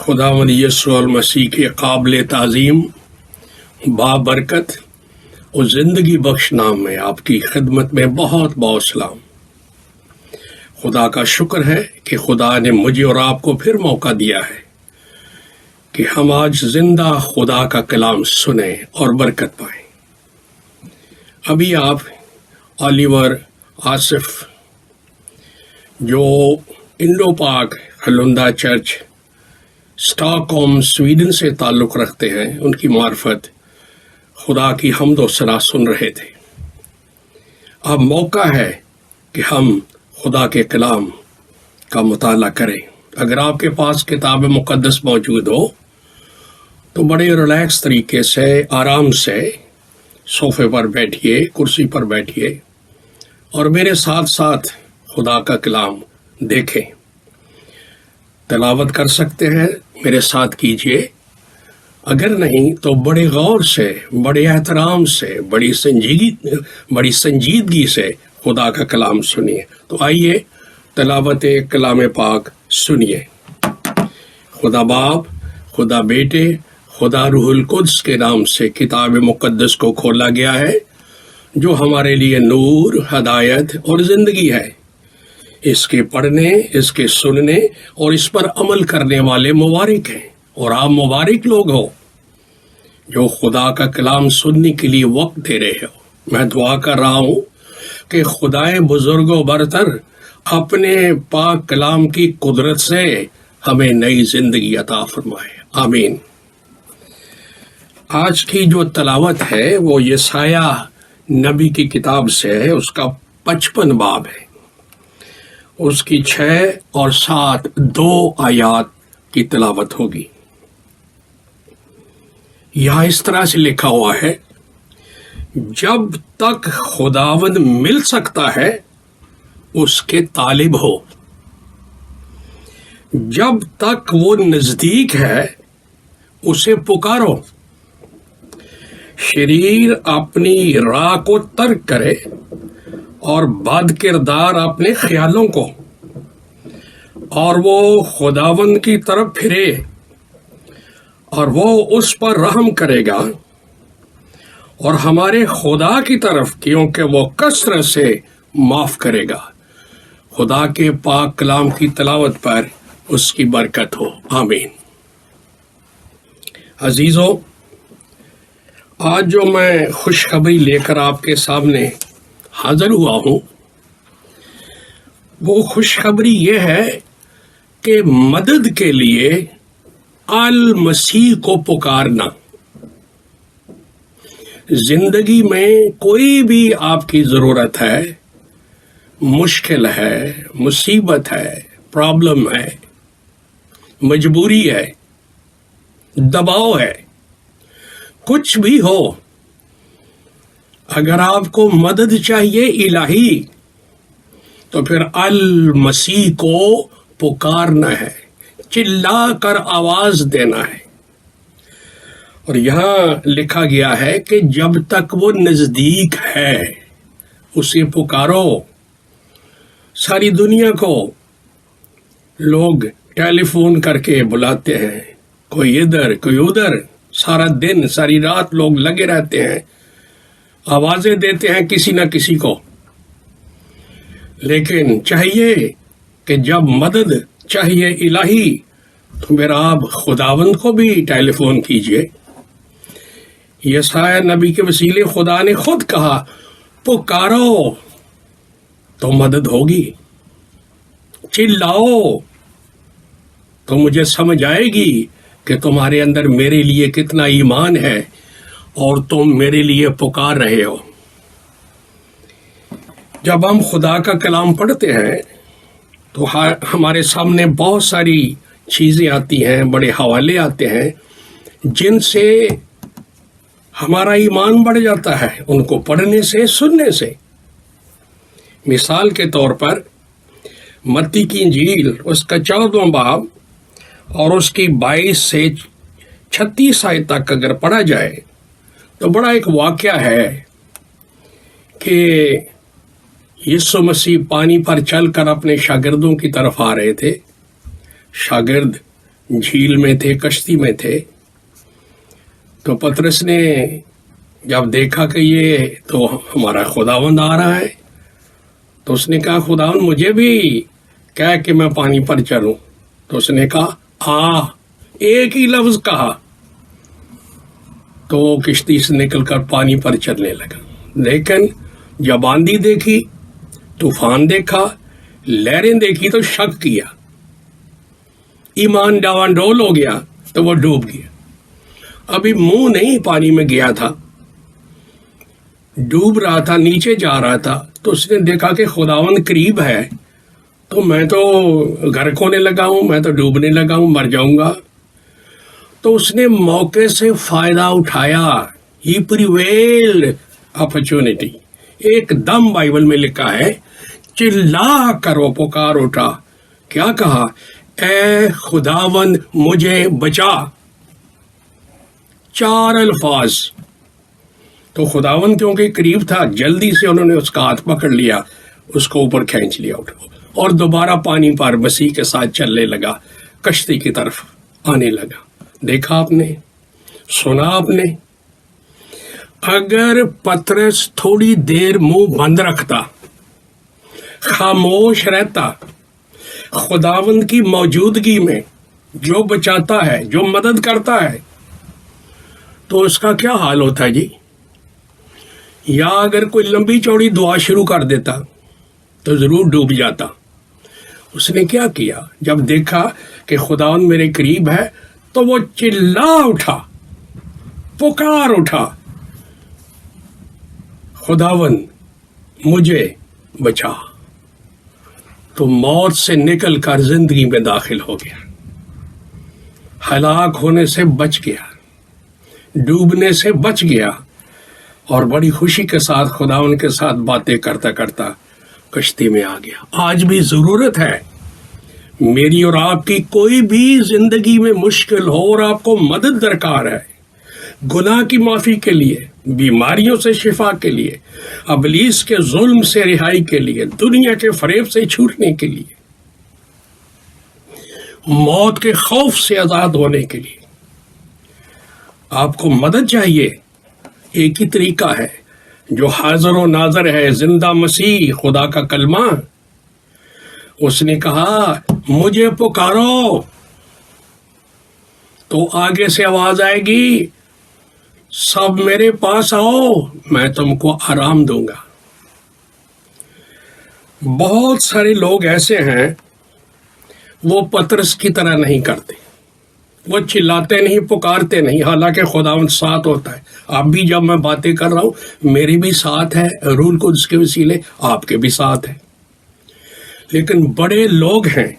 خداوند یسوع المسیح کے قابل تعظیم بابرکت اور زندگی بخش نام میں آپ کی خدمت میں بہت بہت سلام۔ خدا کا شکر ہے کہ خدا نے مجھے اور آپ کو پھر موقع دیا ہے کہ ہم آج زندہ خدا کا کلام سنیں اور برکت پائیں۔ ابھی آپ آلیور آصف جو انڈو پاک ہلندہ چرچ اسٹاک ہوم سویڈن سے تعلق رکھتے ہیں، ان کی معرفت خدا کی حمد و ثنا سن رہے تھے۔ اب موقع ہے کہ ہم خدا کے کلام کا مطالعہ کریں۔ اگر آپ کے پاس کتاب مقدس موجود ہو تو بڑے ریلیکس طریقے سے آرام سے صوفے پر بیٹھیے، کرسی پر بیٹھیے اور میرے ساتھ ساتھ خدا کا کلام دیکھیں۔ تلاوت کر سکتے ہیں میرے ساتھ کیجیے، اگر نہیں تو بڑے غور سے، بڑے احترام سے، بڑی سنجیدگی سے خدا کا کلام سنیے۔ تو آئیے تلاوت کلام پاک سنیے۔ خدا باپ، خدا بیٹے، خدا روح القدس کے نام سے کتاب مقدس کو کھولا گیا ہے جو ہمارے لیے نور، ہدایت اور زندگی ہے۔ اس کے پڑھنے، اس کے سننے اور اس پر عمل کرنے والے مبارک ہیں، اور آپ مبارک لوگ ہو جو خدا کا کلام سننے کے لیے وقت دے رہے ہو۔ میں دعا کر رہا ہوں کہ خدائے بزرگ و برتر اپنے پاک کلام کی قدرت سے ہمیں نئی زندگی عطا فرمائے، آمین۔ آج کی جو تلاوت ہے وہ یسایہ نبی کی کتاب سے ہے، اس کا 55 باب ہے، اس کی 6 اور 7 دو آیات کی تلاوت ہوگی۔ یہاں اس طرح سے لکھا ہوا ہے: جب تک خداوند مل سکتا ہے اس کے طالب ہو، جب تک وہ نزدیک ہے اسے پکارو۔ شریر اپنی راہ کو ترک کرے اور بد کردار اپنے خیالوں کو، اور وہ خداوند کی طرف پھرے اور وہ اس پر رحم کرے گا، اور ہمارے خدا کی طرف کیونکہ وہ کثرت سے معاف کرے گا۔ خدا کے پاک کلام کی تلاوت پر اس کی برکت ہو، آمین۔ عزیزو، آج جو میں خوشخبری لے کر آپ کے سامنے حاضر ہوا ہوں، وہ خوشخبری یہ ہے کہ مدد کے لیے المسیح کو پکارنا۔ زندگی میں کوئی بھی آپ کی ضرورت ہے، مشکل ہے، مصیبت ہے، پرابلم ہے، مجبوری ہے، دباؤ ہے، کچھ بھی ہو، اگر آپ کو مدد چاہیے الہی تو پھر المسیح کو پکارنا ہے، چلا کر آواز دینا ہے۔ اور یہاں لکھا گیا ہے کہ جب تک وہ نزدیک ہے اسے پکارو۔ ساری دنیا کو لوگ ٹیلی فون کر کے بلاتے ہیں، کوئی ادھر کوئی ادھر، سارا دن ساری رات لوگ لگے رہتے ہیں، آوازیں دیتے ہیں کسی نہ کسی کو۔ لیکن چاہیے کہ جب مدد چاہیے الہی تو میرا آپ خداوند کو بھی ٹیلی فون کیجئے۔ یسایہ نبی کے وسیلے خدا نے خود کہا، پکارو تو مدد ہوگی، چلاؤ تو مجھے سمجھ آئے گی کہ تمہارے اندر میرے لیے کتنا ایمان ہے اور تم میرے لیے پکار رہے ہو۔ جب ہم خدا کا کلام پڑھتے ہیں تو ہمارے سامنے بہت ساری چیزیں آتی ہیں، بڑے حوالے آتے ہیں جن سے ہمارا ایمان بڑھ جاتا ہے، ان کو پڑھنے سے، سننے سے۔ مثال کے طور پر متی کی انجیل اس کا 14واں باب اور اس کی 22 سے 36 آیت تک اگر پڑھا جائے تو بڑا ایک واقعہ ہے کہ یسوع مسیح پانی پر چل کر اپنے شاگردوں کی طرف آ رہے تھے۔ شاگرد جھیل میں تھے، کشتی میں تھے، تو پطرس نے جب دیکھا کہ یہ تو ہمارا خداوند آ رہا ہے تو اس نے کہا خداوند مجھے بھی کہہ کہ میں پانی پر چلوں. تو اس نے کہا آ، ایک ہی لفظ کہا تو وہ کشتی سے نکل کر پانی پر چلنے لگا. لیکن جب آندھی دیکھی، طوفان دیکھا، لہریں دیکھی تو شک کیا، ایمان ڈاوان ڈول ہو گیا تو وہ ڈوب گیا. ابھی منہ نہیں پانی میں گیا تھا، ڈوب رہا تھا، نیچے جا رہا تھا، تو اس نے دیکھا کہ خداوند قریب ہے تو میں تو غرق ہونے لگا ہوں، میں تو ڈوبنے لگا ہوں، مر جاؤں گا. تو اس نے موقع سے فائدہ اٹھایا. ہی پریویلڈ اپرچونٹی. ایک دم بائبل میں لکھا ہے چلا کر وہ پکار اٹھا. کیا کہا؟ اے خداوند مجھے بچا. 4 الفاظ. تو خداوند کیونکہ قریب تھا، جلدی سے انہوں نے اس کا ہاتھ پکڑ لیا، اس کو اوپر کھینچ لیا اور دوبارہ پانی پر مسیح کے ساتھ چلنے لگا، کشتی کی طرف آنے لگا. دیکھا آپ نے، سنا آپ نے. اگر پطرس تھوڑی دیر منہ بند رکھتا، خاموش رہتا، خداوند کی موجودگی میں جو بچاتا ہے، جو مدد کرتا ہے، تو اس کا کیا حال ہوتا ہے جی؟ یا اگر کوئی لمبی چوڑی دعا شروع کر دیتا تو ضرور ڈوب جاتا. اس نے کیا کیا؟ جب دیکھا کہ خداوند میرے قریب ہے تو وہ چلا اٹھا، پکار اٹھا، خداوند مجھے بچا. تو موت سے نکل کر زندگی میں داخل ہو گیا، ہلاک ہونے سے بچ گیا، ڈوبنے سے بچ گیا، اور بڑی خوشی کے ساتھ خداوند کے ساتھ باتیں کرتا کرتا کشتی میں آ گیا. آج بھی ضرورت ہے میری اور آپ کی. کوئی بھی زندگی میں مشکل ہو اور آپ کو مدد درکار ہے، گناہ کی معافی کے لیے، بیماریوں سے شفا کے لیے، ابلیس کے ظلم سے رہائی کے لیے، دنیا کے فریب سے چھوٹنے کے لیے، موت کے خوف سے آزاد ہونے کے لیے آپ کو مدد چاہیے. ایک ہی طریقہ ہے جو حاضر و ناظر ہے، زندہ مسیح، خدا کا کلمہ. اس نے کہا مجھے پکارو تو آگے سے آواز آئے گی، سب میرے پاس آؤ، میں تم کو آرام دوں گا. بہت سارے لوگ ایسے ہیں وہ پطرس کی طرح نہیں کرتے، وہ چلاتے نہیں، پکارتے نہیں، حالانکہ خداوند ساتھ ہوتا ہے. اب بھی جب میں باتیں کر رہا ہوں میرے بھی ساتھ ہے، روح القدس کے وسیلے آپ کے بھی ساتھ ہے. لیکن بڑے لوگ ہیں،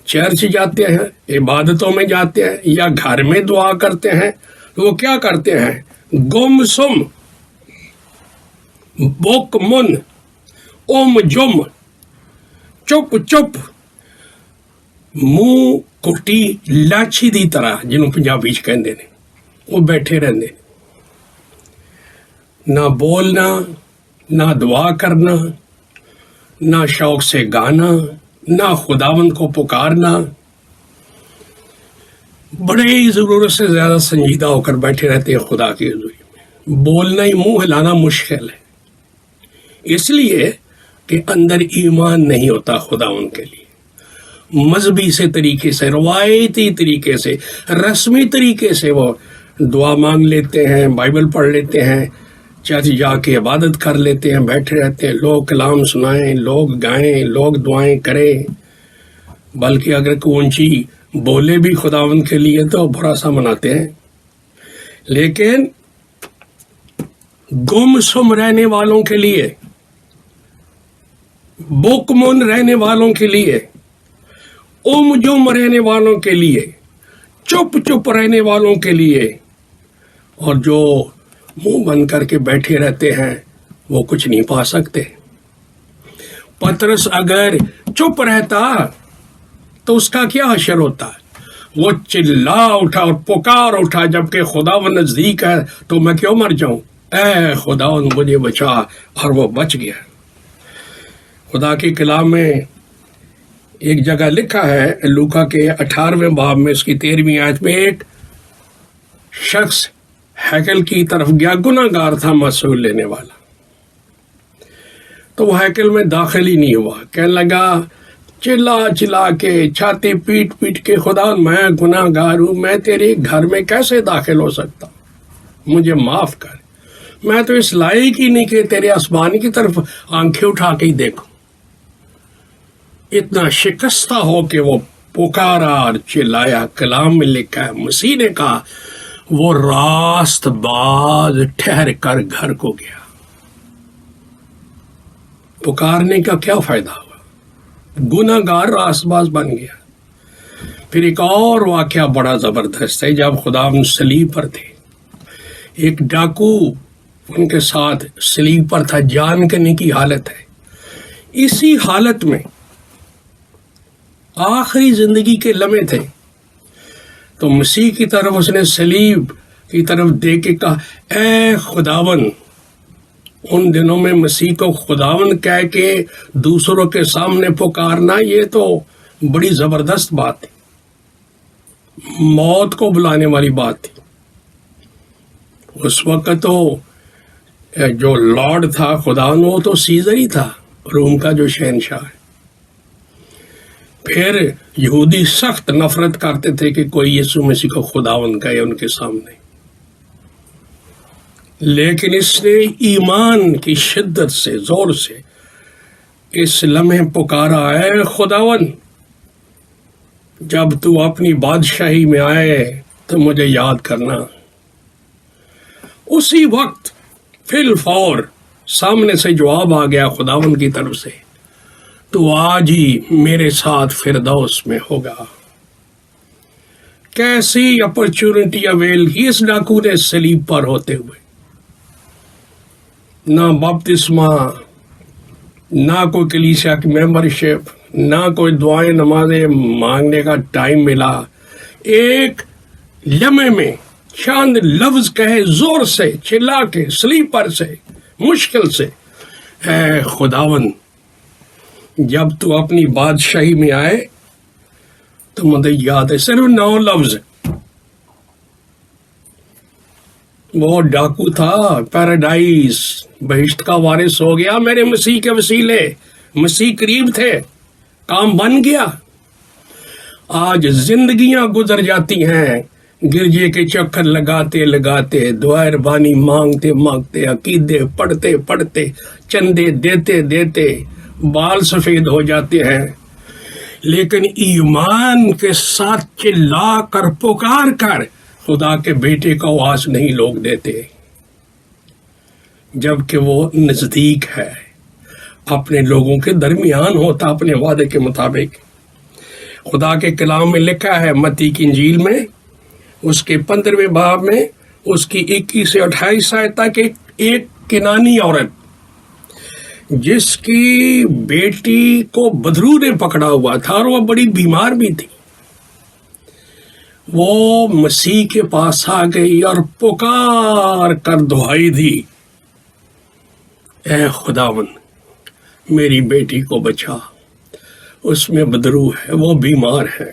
چرچ جاتے ہیں، عبادتوں میں جاتے ہیں یا گھر میں دعا کرتے ہیں، تو وہ کیا کرتے ہیں؟ گم سم، بک من، ام جم، چپ چپ، منہ کٹی لاچھی دی طرح، جنہوں پنجابی چ کہندے نے، وہ بیٹھے رہندے، نہ بولنا، نہ دعا کرنا، نہ شوق سے گانا، نہ خداوند کو پکارنا. بڑے ہی ضرورت سے زیادہ سنجیدہ ہو کر بیٹھے رہتے ہیں خدا کی حضوری میں. بولنا ہی، منہ ہلانا مشکل ہے، اس لیے کہ اندر ایمان نہیں ہوتا خداوند کے لیے. مذہبی سے طریقے سے، روایتی طریقے سے، رسمی طریقے سے وہ دعا مانگ لیتے ہیں، بائبل پڑھ لیتے ہیں، چرچ جا کے عبادت کر لیتے ہیں، بیٹھے رہتے ہیں، لوگ کلام سنائیں، لوگ گائیں، لوگ دعائیں کریں، بلکہ اگر کوئی اونچی بولے بھی خداوند کے لیے تو برا سا مناتے ہیں. لیکن گم سم رہنے والوں کے لیے، بک من رہنے والوں کے لیے، ام جم رہنے والوں کے لیے، چپ چپ رہنے والوں کے لیے، اور جو منہ بند کر کے بیٹھے رہتے ہیں وہ کچھ نہیں پا سکتے. پطرس اگر چپ رہتا تو اس کا کیا حشر ہوتا؟ وہ چلا اٹھا اور پکار اٹھا، جبکہ خداوند نزدیک ہے تو میں کیوں مر جاؤں؟ اے خداوند مجھے بچا، اور وہ بچ گیا. خدا کے کلام میں ایک جگہ لکھا ہے لوکا کے 18ویں باب میں اس کی 13ویں آیت میں، ایک شخص ہیکل کی طرف گیا، گناہ گار تھا، محصول لینے والا، تو وہ ہیکل میں داخل ہی نہیں ہوا، کہنے لگا چلا چلا کے، چھاتی پیٹ پیٹ کے، خدا میں گناہ گار ہوں، میں تیرے گھر میں کیسے داخل ہو سکتا ہوں، مجھے معاف کر، میں تو اس لائق ہی نہیں کہ تیرے آسمان کی طرف آنکھیں اٹھا کے ہی دیکھوں۔ اتنا شکستہ ہو کہ وہ پکارا اور چلایا۔ کلام میں لکھا ہے مسیح نے کہا وہ راست باز ٹھہر کر گھر کو گیا۔ پکارنے کا کیا فائدہ ہوا؟ گناہ گار راست باز بن گیا۔ پھر ایک اور واقعہ بڑا زبردست ہے، جب خدا صلیب پر تھے، ایک ڈاکو ان کے ساتھ صلیب پر تھا، جان کرنے کی حالت ہے۔ اسی حالت میں آخری زندگی کے لمحے تھے تو مسیح کی طرف اس نے صلیب کی طرف دیکھ کے کہا اے خداون۔ ان دنوں میں مسیح کو خداون کہہ کے دوسروں کے سامنے پکارنا یہ تو بڑی زبردست بات تھی، موت کو بلانے والی بات تھی۔ اس وقت تو جو لارڈ تھا خداون وہ تو سیزر ہی تھا، روم کا جو شہنشاہ ہے۔ پھر یہودی سخت نفرت کرتے تھے کہ کوئی یسوع مسیح کو خداوند کہے ان کے سامنے، لیکن اس نے ایمان کی شدت سے، زور سے اس لمحے پکارا اے خداوند، جب تو اپنی بادشاہی میں آئے تو مجھے یاد کرنا۔ اسی وقت فی الفور سامنے سے جواب آ گیا خداوند کی طرف سے، تو آج ہی میرے ساتھ فردوس میں ہوگا۔ کیسی اپرچونٹی اویل کی اس ڈاکو نے صلیب پر ہوتے ہوئے، نہ بپتسمہ، نہ کوئی کلیسیا کی ممبرشپ، نہ کوئی دعائیں نمازیں مانگنے کا ٹائم ملا۔ ایک لمحے میں چند لفظ کہے، زور سے چلا کے صلیب پر سے، مشکل سے، اے خداوند جب تو اپنی بادشاہی میں آئے تو مجھے یاد ہے۔ صرف 9 لفظ۔ وہ ڈاکو تھا، پیراڈائز، بہشت کا وارث ہو گیا میرے مسیح کے وسیلے۔ مسیح قریب تھے، کام بن گیا۔ آج زندگیاں گزر جاتی ہیں گرجے کے چکر لگاتے لگاتے، دعائیں ربانی مانگتے مانگتے، عقیدے پڑھتے پڑھتے، چندے دیتے دیتے، بال سفید ہو جاتے ہیں، لیکن ایمان کے ساتھ چلا کر پکار کر خدا کے بیٹے کو آواز نہیں لوگ دیتے، جبکہ وہ نزدیک ہے، اپنے لوگوں کے درمیان ہوتا اپنے وعدے کے مطابق۔ خدا کے کلام میں لکھا ہے متی کی انجیل میں اس کے 15ویں باب میں اس کی 21 سے 28 آیت تک، ایک کنانی عورت جس کی بیٹی کو بدرو نے پکڑا ہوا تھا اور وہ بڑی بیمار بھی تھی، وہ مسیح کے پاس آ گئی اور پکار کر دعائی دی، اے خداوند میری بیٹی کو بچا، اس میں بدرو ہے، وہ بیمار ہے۔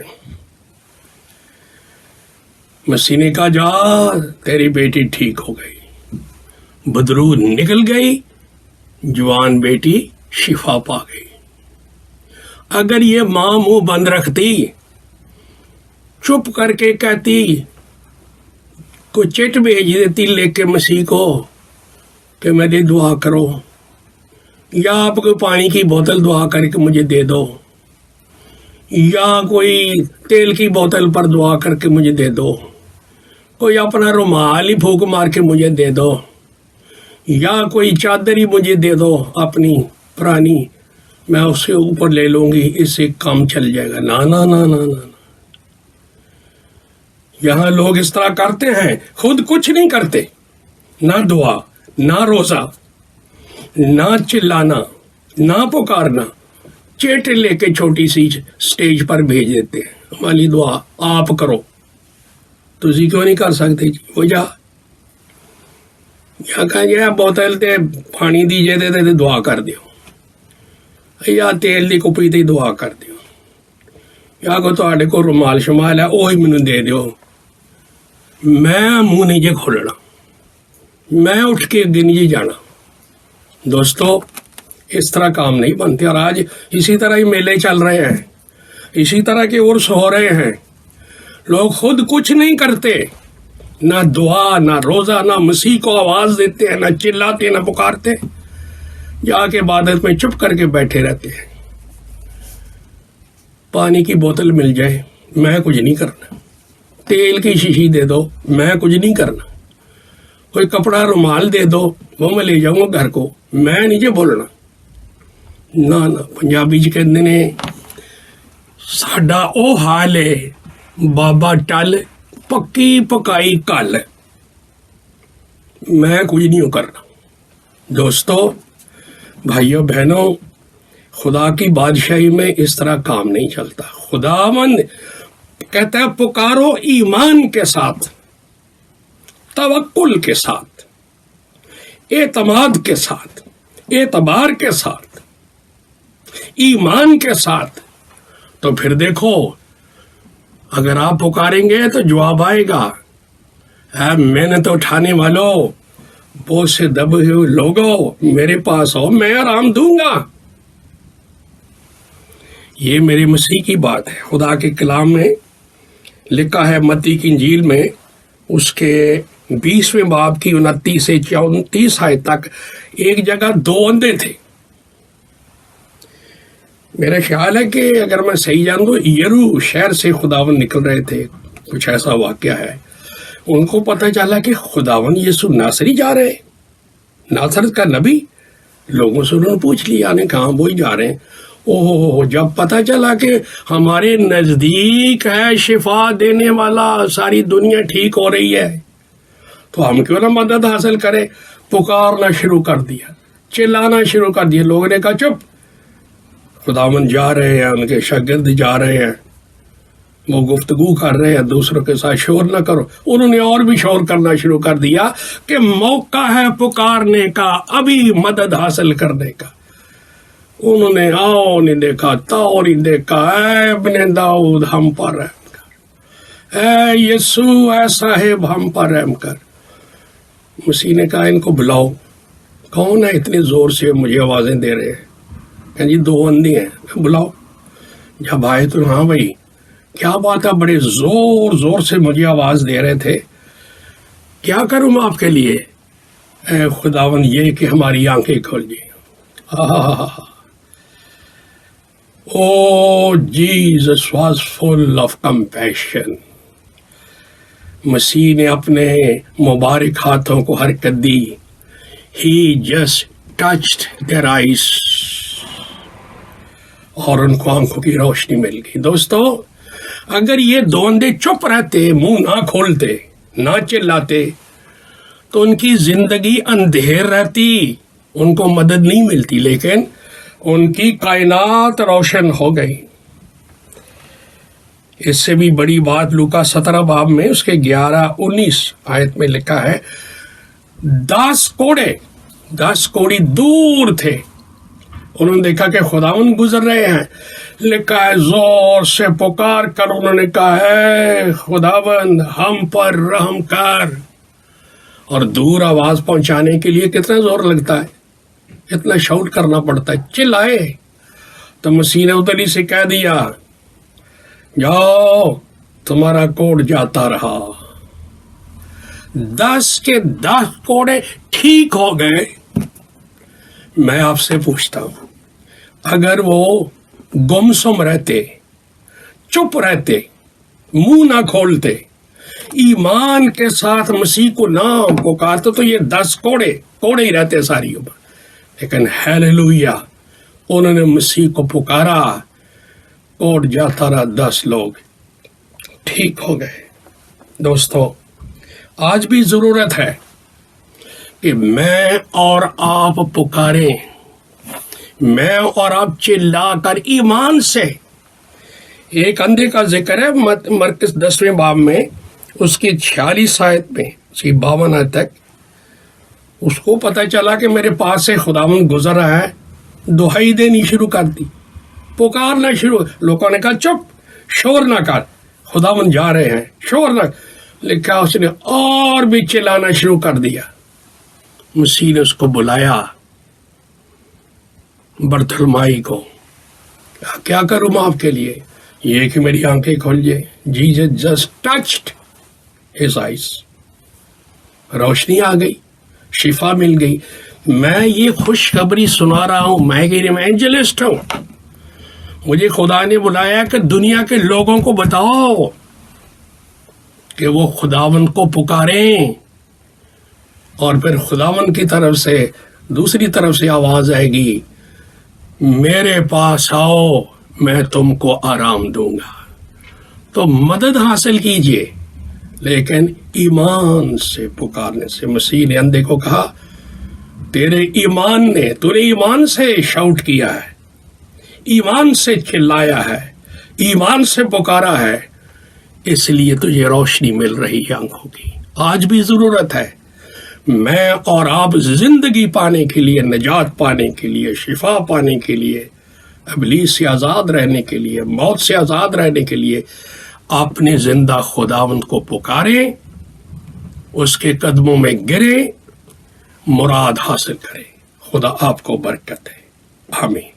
مسیح نے کہا جا تیری بیٹی ٹھیک ہو گئی، بدرو نکل گئی، جوان بیٹی شفا پا گئی۔ اگر یہ ماں منہ بند رکھتی، چپ کر کے کہتی، کوئی چٹ بھیج دیتی لے کے مسیح کو کہ میری دعا کرو، یا آپ کوئی پانی کی بوتل دعا کر کے مجھے دے دو، یا کوئی تیل کی بوتل پر دعا کر کے مجھے دے دو، کوئی اپنا رومال ہی پھونک مار کے مجھے دے دو، یا کوئی چادر ہی مجھے دے دو اپنی پرانی، میں اس کے اوپر لے لوں گی، اس سے کام چل جائے گا۔ نا نا نا نا نا، یہاں لوگ اس طرح کرتے ہیں، خود کچھ نہیں کرتے، نہ دعا، نہ روزہ، نہ چلانا، نہ پکارنا، چیٹ لے کے چھوٹی سی سٹیج پر بھیج دیتے ہیں، ہماری دعا آپ کرو، تسی کیوں نہیں کر سکتے جی؟ وہ جا یا کہ بوتل تے پانی دیجیے دے دعا کر دیو، یا تیل دی کپی تے دعا کر دیو۔ یا کو تہاڈے کو رومال شمال ہے وہی مینوں دے دیو، میں منہ نہیں جے کھولنا، میں اٹھ کے اگے نہیں جی جانا۔ دوستو اس طرح کام نہیں بنتے، اور آج اسی طرح ہی میلے چل رہے ہیں، اسی طرح کے عرس ہو رہے ہیں، لوگ خود کچھ نہیں کرتے، نہ دعا نہ روزہ نہ مسیح کو آواز دیتے ہیں، نہ چلاتے نہ پکارتے، جا کے عبادت میں چپ کر کے بیٹھے رہتے ہیں۔ پانی کی بوتل مل جائے میں کچھ نہیں کرنا، تیل کی شیشی دے دو میں کچھ نہیں کرنا، کوئی کپڑا رومال دے دو وہ میں لے جاؤں گا گھر کو، میں نہیں جے بولنا۔ نہ پنجابی چ کہندے نے ساڈا او حال ہے بابا ٹل پکی پکائی کل، میں کچھ نہیں کرنا۔ دوستو بھائیو بہنوں، خدا کی بادشاہی میں اس طرح کام نہیں چلتا۔ خداوند کہتا ہے پکارو ایمان کے ساتھ، توکل کے ساتھ، اعتماد کے ساتھ، اعتبار کے ساتھ، ایمان کے ساتھ، تو پھر دیکھو اگر آپ پکاریں گے تو جواب آئے گا۔ اے محنت اٹھانے والوں، بوجھ سے دبے ہوئے لوگوں، میرے پاس آؤ، میں آرام دوں گا۔ یہ میرے مسیح کی بات ہے۔ خدا کے کلام میں لکھا ہے متی کی انجیل میں اس کے 20ویں باب کی 29 سے 34 آیت تک، ایک جگہ 2 اندھے تھے۔ میرا خیال ہے کہ اگر میں صحیح جان دوں یرو شہر سے خداوند نکل رہے تھے، کچھ ایسا واقعہ ہے۔ ان کو پتہ چلا کہ خداوند یسوع ناصری جا رہے ہیں، ناصرت کا نبی۔ لوگوں سے انہوں نے پوچھ لیا نے کہاں وہی جا رہے ہیں۔ اوہ جب پتہ چلا کہ ہمارے نزدیک ہے شفا دینے والا، ساری دنیا ٹھیک ہو رہی ہے، تو ہم کیوں نہ مدد حاصل کریں۔ پکارنا شروع کر دیا، چلانا شروع کر دیا۔ لوگوں نے کہا چپ، خداوند جا رہے ہیں، ان کے شاگرد جا رہے ہیں، وہ گفتگو کر رہے ہیں، دوسروں کے ساتھ شور نہ کرو۔ انہوں نے اور بھی شور کرنا شروع کر دیا کہ موقع ہے پکارنے کا، ابھی مدد حاصل کرنے کا۔ انہوں نے آؤ نہیں دیکھا، تاؤ نہیں دیکھا، اے ابن داؤد ہم پر رحم کر، اے یسوع اے صاحب ہم پر رحم کر۔ مسیح نے کہا ان کو بلاؤ، کون ہے اتنے زور سے مجھے آوازیں دے رہے ہیں؟ کہ جی 2 اندھی ہیں، بلاؤ۔ جب آئے تو ہاں بھائی کیا بات ہے، بڑے زور زور سے مجھے آواز دے رہے تھے، کیا کروں میں آپ کے لیے؟ اے خداوند یہ کہ ہماری آنکھیں کھول جائیں۔ Oh, Jesus was full of compassion. مسیح نے اپنے مبارک ہاتھوں کو حرکت دی. He just touched their eyes. اور ان کو آنکھوں کی روشنی مل گئی. دوستو اگر یہ 2 اندھے چپ رہتے، منہ نہ کھولتے، نہ چلاتے، تو ان کی زندگی اندھیر رہتی، ان کو مدد نہیں ملتی، لیکن ان کی کائنات روشن ہو گئی. اس سے بھی بڑی بات لوکا 17 باب میں اس کے 11-19 آیت میں لکھا ہے، 10 کوڑی دور تھے، انہوں نے دیکھا کہ خداوند گزر رہے ہیں. لکھا ہے زور سے پکار کر انہوں نے کہا ہے خداوند ہم پر رحم کر. اور دور آواز پہنچانے کے لیے کتنا زور لگتا ہے، اتنا شاؤٹ کرنا پڑتا ہے، چلائے. تو مسیح نے ادھر ہی سے کہہ دیا جاؤ تمہارا کوڑ جاتا رہا. 10 کے 10 کوڑے ٹھیک ہو گئے. میں آپ سے پوچھتا ہوں، اگر وہ گمسم رہتے، چپ رہتے، منہ نہ کھولتے، ایمان کے ساتھ مسیح کو نہ پکارتے، تو یہ 10 کوڑے ہی رہتے ساری عمر. لیکن ہیلیلویا، انہوں نے مسیح کو پکارا، کوڑ جاتا رہا، 10 لوگ ٹھیک ہو گئے. دوستو آج بھی ضرورت ہے کہ میں اور آپ پکاریں، میں اور آپ چلا کر ایمان سے. ایک اندھے کا ذکر ہے مرکز 10ویں باب میں، اس کی 46 آیت میں 52 آیت تک. اس کو پتہ چلا کہ میرے پاس سے خداوند گزر رہا ہے، دہائی دینی شروع کر دی، پکارنا شروع. لوگوں نے کہا چپ، شور نہ کر، خداوند جا رہے ہیں، شور نہ۔ لکھا اس نے اور بھی چلانا شروع کر دیا۔ مسیح نے اس کو بلایا، برتھلمائی کو، کیا کروں میں آپ کے لیے؟ یہ کہ میری آنکھیں کھل جائے۔ Jesus just touched his eyes, روشنی آ گئی، شفا مل گئی۔ میں یہ خوشخبری سنا رہا ہوں، میں ایک ایونجلسٹ ہوں، مجھے خدا نے بلایا کہ دنیا کے لوگوں کو بتاؤ کہ وہ خداوند کو پکاریں، اور پھر خداوند کی طرف سے دوسری طرف سے آواز آئے گی، میرے پاس آؤ میں تم کو آرام دوں گا۔ تو مدد حاصل کیجئے، لیکن ایمان سے پکارنے سے۔ مسیح نے اندھے کو کہا، تیرے ایمان نے، تو نے ایمان سے شاؤٹ کیا ہے، ایمان سے چلایا ہے، ایمان سے پکارا ہے، اس لیے تجھے روشنی مل رہی ہے آنکھوں کی۔ آج بھی ضرورت ہے میں اور آپ زندگی پانے کے لیے، نجات پانے کے لیے، شفا پانے کے لیے، ابلیس سے آزاد رہنے کے لیے، موت سے آزاد رہنے کے لیے اپنے زندہ خداوند کو پکاریں، اس کے قدموں میں گریں، مراد حاصل کریں۔ خدا آپ کو برکت ہے، آمین۔